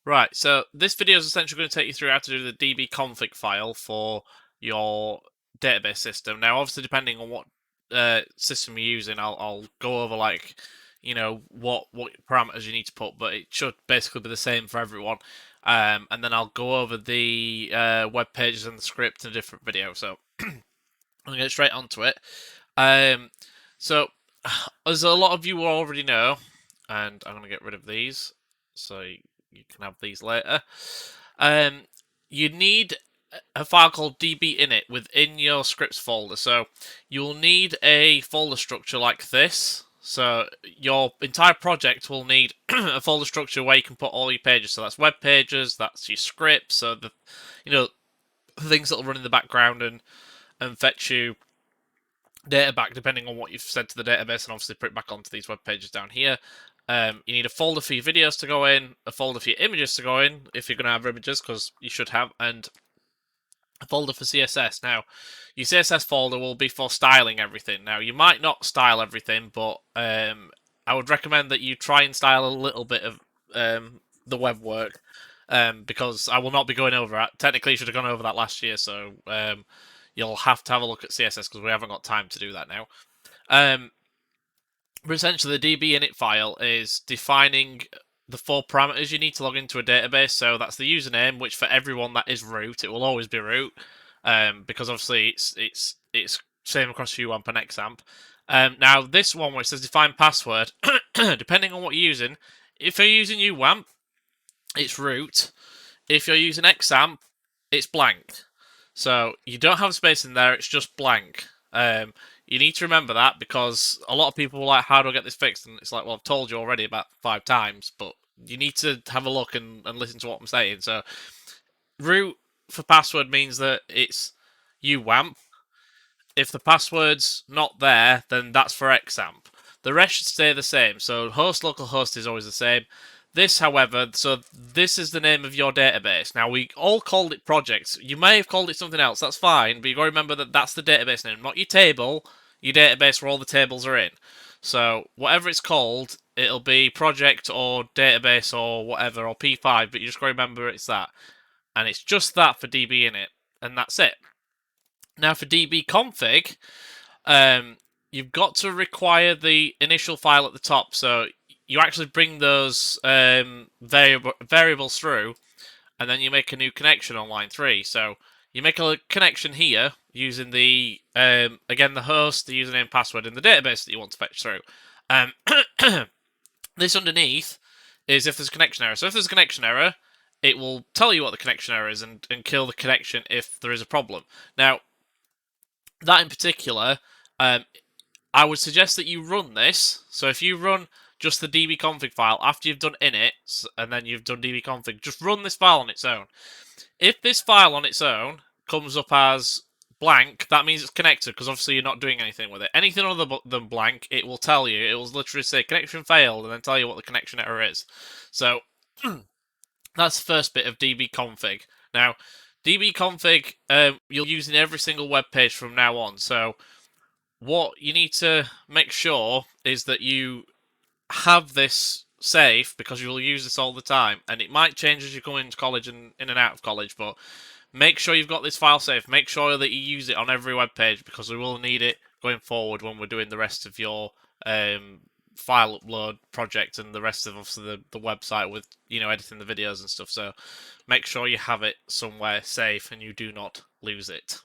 Right, so this video is essentially going to take you through how to do the dbconfig file for your database system. Now, obviously, depending on what system you're using, I'll go over what parameters you need to put, but it should basically be the same for everyone. And then I'll go over the web pages and the script in a different video. So I'm gonna get straight onto it. So as a lot of you already know, and I'm gonna get rid of these. So you can have these later. You need a file called dbinit within your scripts folder. So you'll need a folder structure like this. So your entire project will need a folder structure where you can put all your pages. So that's web pages, that's your scripts, so the things that will run in the background and fetch you data back depending on what you've said to the database, and obviously put it back onto these web pages down here. You need a folder for your videos to go in, a folder for your images to go in, if you're going to have images, because you should have, and a folder for CSS. Now, your CSS folder will be for styling everything. Now, you might not style everything, but I would recommend that you try and style a little bit of the web work, because I will not be going over it. Technically, you should have gone over that last year, so you'll have to have a look at CSS because we haven't got time to do that now. But essentially, the dbinit file is defining the 4 parameters you need to log into a database. So that's the username, which for everyone that is root, it will always be root, because obviously it's same across UAMP and XAMPP. Now this one where it says define password, depending on what you're using, if you're using UAMP, it's root. If you're using XAMPP, it's blank. So you don't have space in there; it's just blank. You need to remember that because a lot of people are like, how do I get this fixed? And it's like, well, I've told you already about 5 times, but you need to have a look and listen to what I'm saying. So, root for password means that it's UWAMP. If the password's not there, then that's for XAMPP. The rest should stay the same. So, host localhost is always the same. This, however, so this is the name of your database. Now, we all called it projects. You may have called it something else. That's fine, but you've got to remember that that's the database name, not your table, your database where all the tables are in. So, whatever it's called, it'll be project or database or whatever, or P5, but you just got to remember it's that. And it's just that for dbinit, and that's it. Now, for dbconfig, you've got to require the initial file at the top. So you actually bring those variables through, and then you make a new connection on line 3. So you make a connection here using the again the host, the username, password, and the database that you want to fetch through. This underneath is if there's a connection error. So if there's a connection error, it will tell you what the connection error is and kill the connection if there is a problem. Now, that in particular, I would suggest that you run this. So if you run just the dbconfig file after you've done init and then you've done dbconfig, just run this file on its own. If this file on its own comes up as blank, that means it's connected because obviously you're not doing anything with it. Anything other than blank, it will tell you. It will literally say connection failed and then tell you what the connection error is. So that's the first bit of dbconfig. Now, dbconfig you'll use in every single web page from now on. So what you need to make sure is that you have this safe because you will use this all the time, and it might change as you come into college and in and out of college, but make sure you've got this file safe. Make sure that you use it on every web page because we will need it going forward when we're doing the rest of your file upload project and the rest of obviously the website with editing the videos and stuff. So make sure you have it somewhere safe and you do not lose it.